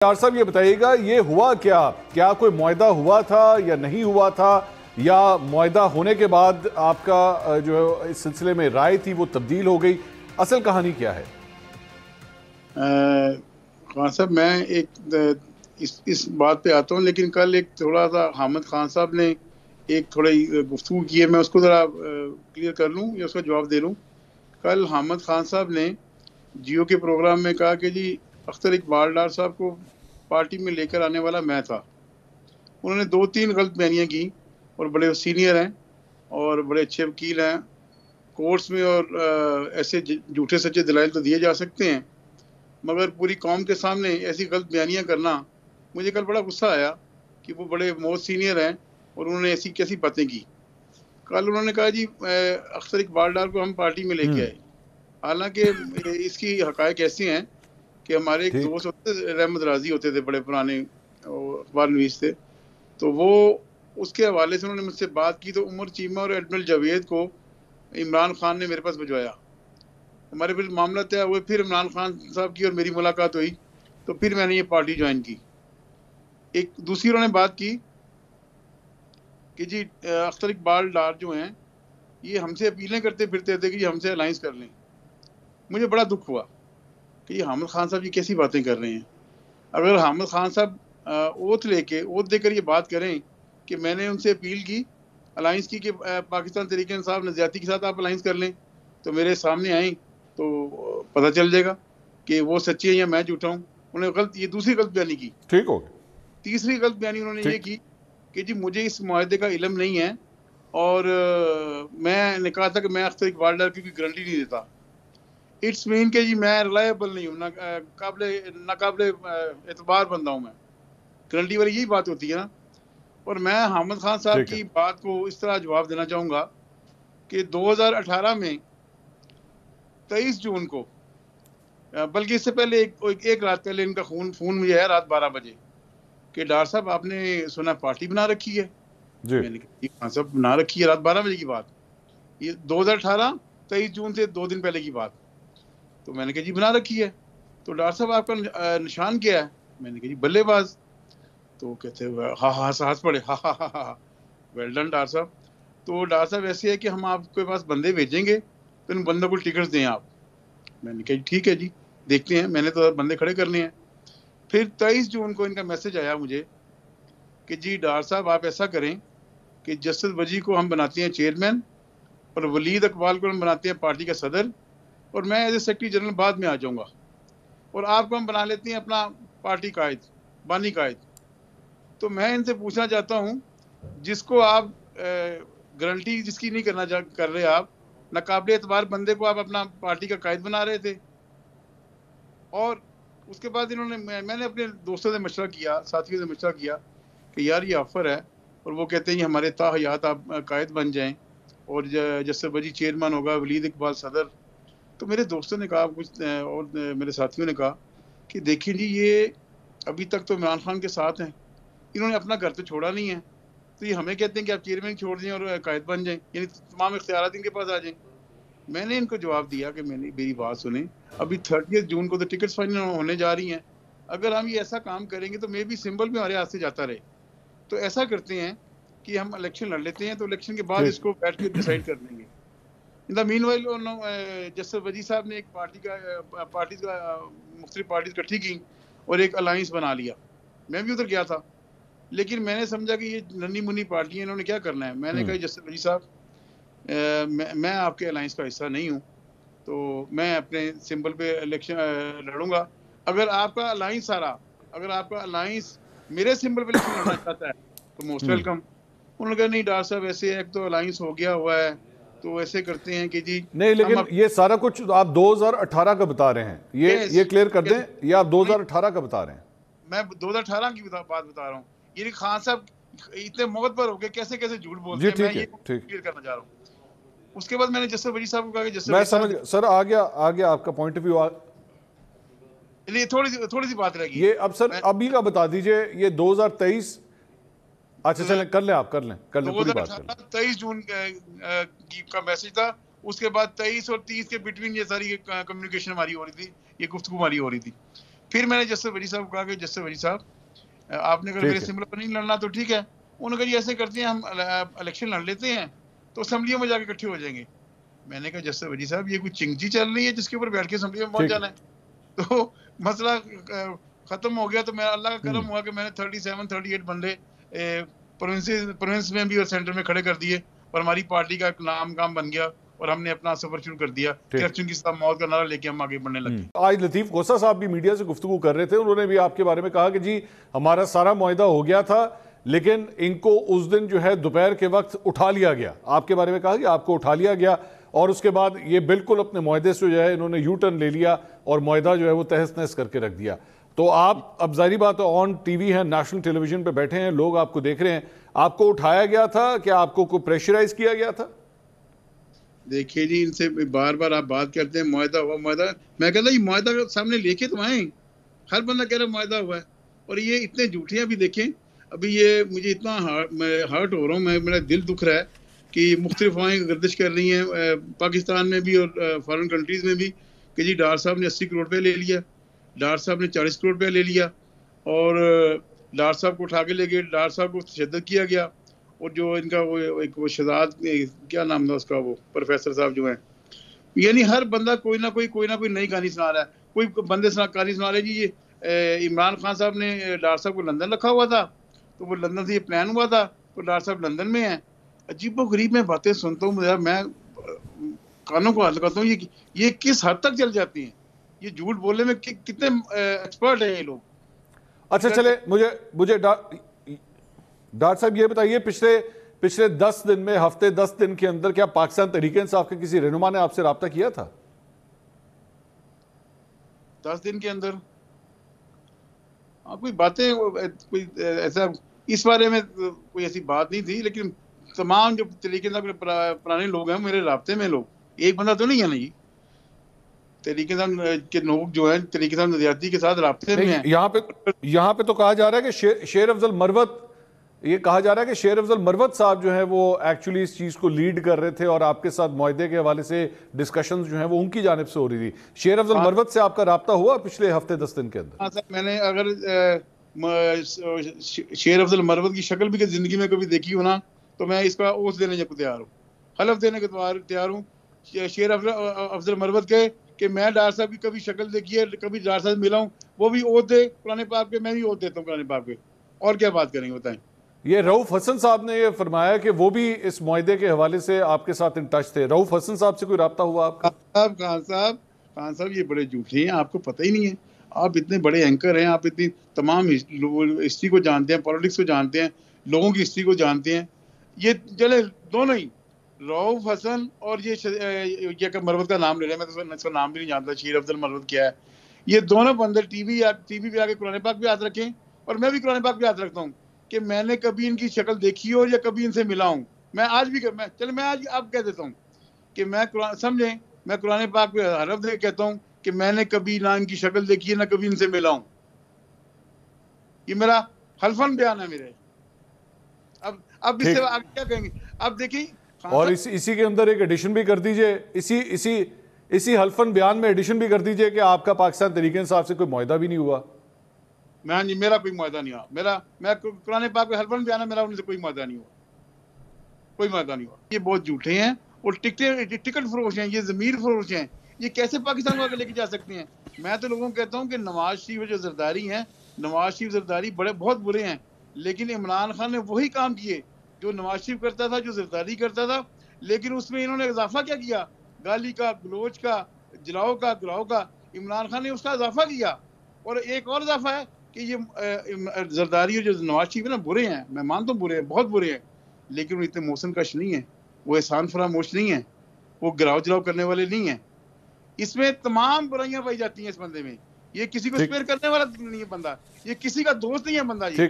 यार साहब ये बताइएगा, ये हुआ क्या? क्या कोई मुआहदा हुआ था या नहीं हुआ था, या मुआहदा होने के बाद आपका जो इस सिलसिले में राय थी वो तब्दील हो गई? असल कहानी क्या है? खान साहब, मैं इस बात पे आता हूँ, लेकिन कल एक थोड़ा सा हामिद खान साहब ने एक थोड़ी गुफ्तगू की है, मैं उसको ज़रा क्लियर कर लूँ या उसका जवाब दे लूँ। कल हामिद खान साहब ने जियो के प्रोग्राम में कहा कि जी अख्तर इकबाल डार साहब को पार्टी में लेकर आने वाला मैं था। उन्होंने 2-3 गलत बयानियाँ की, और बड़े सीनियर हैं और बड़े अच्छे वकील हैं कोर्ट्स में, और ऐसे झूठे सच्चे दलाइल तो दिए जा सकते हैं, मगर पूरी कौम के सामने ऐसी गलत बयानियाँ करना, मुझे कल बड़ा गुस्सा आया कि वो बड़े मोस्ट सीनियर हैं और उन्होंने ऐसी कैसी बातें की। कल उन्होंने कहा जी अख्तर इकबाल डार को हम पार्टी में लेके आए, हालांकि इसकी हकायक ऐसे हैं कि हमारे एक ठीक। दोस्त होते थे, रहमत राजी होते थे, बड़े पुराने अखबार नवीस थे, तो वो उसके हवाले से उन्होंने मुझसे बात की, तो उमर चीमा और एडमिरल जावेद को इमरान खान ने मेरे पास भिजवाया। हमारे फिर मामला तय हुए, फिर इमरान खान साहब की और मेरी मुलाकात हुई, तो फिर मैंने ये पार्टी ज्वाइन की। एक दूसरी उन्होंने बात की कि जी अख्तर इकबाल डार जो हैं ये हमसे अपीलें करते फिरते थे कि हमसे अलाइंस कर लें। मुझे बड़ा दुख हुआ कि ये हामिद खान साहब ये कैसी बातें कर रहे हैं। अगर हामिद खान साहब ओथ देकर ये बात करें कि मैंने उनसे अपील की, अलाइंस की कि पाकिस्तान तहरीक इंसाफ नज़ियाती के साथ आप अलाइंस कर लें, तो मेरे सामने आए तो पता चल जाएगा कि वो सच्ची है या मैं झूठा हूँ। उन्होंने ये दूसरी गलत बयानी की। ठीक हो गया। तीसरी गलत बयानी उन्होंने ये की कि जी मुझे इस मुआहदे का इल्म नहीं है, और मैंने कहा था कि मैं अख्तर इकबाल डार की गारंटी नहीं देता। इट्स मीन के जी मैं रिलायबल नहीं हूँ, नाकाबिले एतबार बंदा हूँ मैं। गारंटी वाली यही बात होती है ना। और मैं हामिद खान साहब ठीक है। की बात को इस तरह जवाब देना चाहूँगा कि 2018 में 23 जून को, बल्कि इससे पहले एक रात पहले इनका फोन मुझे आया रात 12 बजे कि डार साहब आपने सुना पार्टी बना रखी है। जी। मैंने कहा हाँ साहब बना रखी है, रात 12 बजे की बात, ये 2018 23 जून से 2 दिन पहले की बात। तो मैंने कहा जी बना रखी है, तो डार साहब आपका निशान क्या है? मैंने कहा जी बल्लेबाज। तो कहते हाँ हाँ हंस पड़े, हा हा हा हा, वेल डन डार साहब। तो डार साहब ऐसे है कि हम आपके पास बंदे भेजेंगे, तो इन बंदों को टिकट्स दें आप। मैंने कहा ठीक है जी, देखते हैं, मैंने तो बंदे खड़े करने हैं। फिर 23 जून को इनका मैसेज आया मुझे कि जी डार साहब आप ऐसा करें कि जस्टिस वजी को हम बनाते हैं चेयरमैन, और वलीद इकबाल को हम बनाते हैं पार्टी का सदर, और मैं एज ए सेक्रेटरी जनरल बाद में आ जाऊंगा, और आपको हम बना लेते हैं अपना पार्टी कायद, बानी कायद। तो मैं इनसे पूछना चाहता हूँ, जिसको आप गारंटी जिसकी नहीं कर रहे, आप नाकाबिले एतबार बंदे को आप अपना पार्टी का कायद बना रहे थे। और उसके बाद मैंने अपने दोस्तों से मशवरा किया, साथियों से मशवरा किया कि यार ये ऑफर है, और वो कहते हैं हमारे ताहयात आप कायद बन जाएं, और जस्टिस वजी चेयरमैन होगा, वलीद इकबाल सदर। तो मेरे दोस्तों ने कहा कुछ, और मेरे साथियों ने कहा कि देखिए जी ये अभी तक तो इमरान खान के साथ हैं, इन्होंने अपना घर तो छोड़ा नहीं है, तो ये हमें कहते हैं कि आप चेयरमैन छोड़ दें और कायद बन जाएं, यानी तमाम इख्तियारात इनके पास आ जाएं। मैंने इनको जवाब दिया कि मेरी बात सुने, अभी 30 जून को तो टिकट्स फाइनल होने जा रही हैं। अगर हम ये ऐसा काम करेंगे तो मे भी सिंबल भी हमारे हाथ से जाता रहे। तो ऐसा करते हैं कि हम इलेक्शन लड़ लेते हैं, तो इलेक्शन के बाद ठीक। इसको बैठ के डिसाइड कर लेंगे। In the mean while justice वजी साहब ने एक मुख्तलिफ पार्टीज इकट्ठी की और एक अलायंस बना लिया। मैं भी उधर गया था, लेकिन मैंने समझा कि ये नन्ही मुन्नी पार्टियां, इन्होंने क्या करना है। मैंने कहा जस्टिस वजी साहब मैं आपके अलायंस का हिस्सा नहीं हूँ, तो मैं अपने सिंबल पे इलेक्शन लड़ूंगा। अगर आपका अलायंस सारा, अगर आपका अलायंस मेरे सिंबल पे इलेक्शन लड़ना चाहता है तो मोस्ट वेलकम। उन्होंने कहा नहीं डार साहब ऐसे है, तो अलायंस हो गया हुआ है, तो ऐसे करते हैं कि जी नहीं, हम लेकिन ये सारा कुछ आप 2018 का बता रहे हैं, ये क्लियर कर दें, ये आप 2018 का बता रहे हैं? मैं 2018 की बात बता रहा हूँ। ये खान साहब इतने मोहब्बत हो गए, कैसे कैसे झूठ बोलते जी हैं, मैं ठीक है। ये ठीक। क्लियर करना चाह रहा हूँ। उसके बाद मैंने जस्टिस वजी साहब को कहा कि जस्टिस मैं वजी समझ साहब, सर, आ गया आपका पॉइंट ऑफ व्यू। चलिए थोड़ी सी बात रहेगी। ये अब सर अभी का बता दीजिए, ये 2023। अच्छा चलें, कर लें पूरी बात कर लें। 2018 23 जून का मैसेज था। उसके बाद 23 और 30 के बिटवीन ये सारी कम्युनिकेशन हमारी हो रही थी, ये गुफ्तगू हमारी हो रही थी। फिर मैंने जस्टिस वजी साहब को कहा कि जस्टिस वजी साहब, आपने अगर मेरे सिंबल पर नहीं लड़ना तो ठीक है। उन्होंने कहा जी ऐसे करते हैं, हम इलेक्शन लड़ लेते हैं तो असम्बलियों में जाके इकट्ठे हो जाएंगे। मैंने कहा जस्टिस वजी साहब, ये कोई चिंगची चल रही है जिसके ऊपर बैठ के असम्बली में पहुंच जाना है? तो मसला खत्म हो गया। तो मेरा अल्लाह का करम हुआ कि मैंने 37-38 बंदे प्रोविंस में भी और सेंटर में खड़े कर दिए और हमारी पार्टी का एक नाम काम बन गया और हमने अपना सफर शुरू कर दिया। करप्शन की साथ मौत का नारा लेके हम आगे बढ़ने लगे। आज लतीफ खोसा साहब भी मीडिया से गुफ्तगू कर रहे थे, उन्होंने भी आपके बारे में कहा कि जी हमारा सारा मुआहदा हो गया था, लेकिन इनको उस दिन जो है दोपहर के वक्त उठा लिया गया। आपके बारे में कहा कि आपको उठा लिया गया और उसके बाद ये बिल्कुल अपने मुआहदे से जो है इन्होंने यू टर्न ले लिया और मुआहदा जो है वो तहस नहस करके रख दिया। तो आप अब जाहिर बात है ऑन टीवी हैं, नेशनल टेलीविजन पे बैठे हैं, लोग आपको देख रहे हैं, आपको उठाया गया था? क्या आपको कोई प्रेशराइज किया गया था? देखिए जी, इनसे बार बार आप बात करते हैं मुआहदा हुआ मुआहदा। मैं कहता ये मुआहदा सामने लेके तो आए, हर बंदा कह रहा मुआहदा हुआ है और ये इतने झूठे हैं। अभी देखें, अभी ये मुझे इतना हर्ट हो रहा हूँ, मेरा दिल दुख रहा है कि मुख्तलिफ हवाएं गर्दिश कर रही हैं पाकिस्तान में भी और फॉरेन कंट्रीज में भी कि जी डार साहब ने 80 करोड़ रुपये ले लिया, डार साहब ने 40 करोड़ रुपये ले लिया और डार साहब को उठा के ले गए, डार साहब को तशद्दुद किया गया। और जो इनका वो शहजाद, क्या नाम था उसका, वो प्रोफेसर साहब जो है, यानी हर बंदा कोई ना कोई नई कहानी सुना रहा है। कोई बंदे कहानी सुना रहे जी ये इमरान खान साहब ने डार साहब को लंदन रखा हुआ था, तो वो लंदन से ये प्लान हुआ था, तो डार साहब लंदन में है। अजीब व गरीब मैं बातें सुनता हूँ, मैं कानों को हाथ लगाता हूँ। ये किस हद तक चल जाती हैं? ये झूठ बोलने में कितने एक्सपर्ट हैं ये लोग। अच्छा चले, मुझे डॉक्टर साहब ये बताइए, पिछले 10 दिन में, हफ्ते 10 दिन के अंदर क्या पाकिस्तान तहरीक-ए-इंसाफ के किसी रहनुमा ने आपसे राब्ता किया था? 10 दिन के अंदर कोई बातें, कोई ऐसा इस बारे में कोई ऐसी बात नहीं थी, लेकिन तमाम जो तहरीक-ए-इंसाफ के पुराने लोग हैं मेरे राब्ते में, लोग एक बंदा तो नहीं है ना जी। तहरीक-ए-इंसाफ के लोग जो है तहरीक-ए-इंसाफ नज़रियाती के साथ राब्ते में हैं। यहाँ पे तो कहा जा रहा है कि शेर अफजल मरवत, ये कहा जा रहा है कि शेर अफजल मरवत साहब जो है वो एक्चुअली इस चीज को लीड कर रहे थे और आपके साथ मुआहदे के हवाले से डिस्कशंस जो है वो उनकी जानिब से हो रही थी। शेर अफजल मरवत से आपका राब्ता हुआ पिछले हफ्ते 10 दिन के अंदर? हाँ सर, मैंने अगर शेर अफजल मरवत की शक्ल भी जिंदगी में कभी देखी हो ना, तो मैं इसका ओथ देने को तैयार हूँ, हलफ देने को तैयार हूँ शेर अफजल मरवत के कि मैं डार साहब की कभी शक्ल देखी है, कभी डार साहब मिला हूँ, वो भी ओथ दे कुरान पाक पे, मैं भी ओथ देता हूँ कुरान पाक पे। और क्या बात करेंगे बताएं। ये रऊफ हसन साहब ने ये फरमाया कि वो भी इस मुआहदे के हवाले से आपके साथ इन टच थे। रऊफ हसन साहब से कोई राब्ता हुआ आपका? खान साहब ये बड़े झूठे हैं, आपको पता ही नहीं है। आप इतने बड़े एंकर हैं, आप इतनी तमाम हिस्ट्री को जानते हैं, पॉलिटिक्स को जानते हैं, लोगों की हिस्ट्री को जानते हैं। ये चले दोनों ही, रऊफ हसन और ये मरवत का नाम ले रहे हैं, मैं तो इसका नाम भी नहीं जानता, शेर अफजल मरवत क्या है। ये दोनों बंदे टीवी पे आके कुरान पाक पे हाथ रखें, और मैं भी कुरान पाक पे हाथ रखता हूँ कि मैंने कभी इनकी शक्ल देखी हो या कभी इनसे मिला हूँ। मैं आज भी मैं आज आप कह देता हूँ कि मैं कुरान पाक पे हलफ दे कहता हूँ कि मैंने कभी ना इनकी शक्ल देखी है ना कभी इनसे मिला हूँ। ये मेरा हल्फन बयान है मेरे। अब इससे आगे क्या कहेंगे? अब देखिए, और इसी के अंदर एक एडिशन भी कर दीजिए, इसी हल्फन बयान में एडिशन भी कर दीजिए कि आपका पाकिस्तान तहरीक-ए-इंसाफ से कोई मुआहदा भी नहीं हुआ। मेरा कोई मुआहदा नहीं हुआ। मैं कुरान पाक पे हल्फन बयान है मेरा, उनसे कोई मुआहदा नहीं हुआ। ये बहुत झूठे हैं और टिकट फरोश हैं, ये ज़मीर फरोश हैं। ये कैसे पाकिस्तान को आगे लेके जा सकते हैं? मैं तो लोगों को कहता हूँ कि नवाज शरीफ जो जरदारी हैं, नवाज शरीफ जरदारी बहुत बुरे हैं, लेकिन इमरान खान ने वही काम किए जो नवाज शरीफ करता था, जो जरदारी करता था, लेकिन उसमें इन्होंने इजाफा क्या किया? गाली का, गलोच का, जलाओ का इमरान खान ने उसका इजाफा किया। और एक और इजाफा है कि ये जरदारी और जो नवाज शरीफ है ना, बुरे हैं, मैं मानता हूँ बुरे हैं, बहुत बुरे हैं, लेकिन वो इतने मौसम कश नहीं है, वो एहसान फरामोश नहीं है, वो गिराव जलाव करने वाले नहीं है। इसमें तमाम बुराइयां पाई जाती हैं इस बंदे में। ये किसी को स्पेयर करने वाला नहीं है बंदा, ये किसी का दोस्त नहीं है बंदा। ये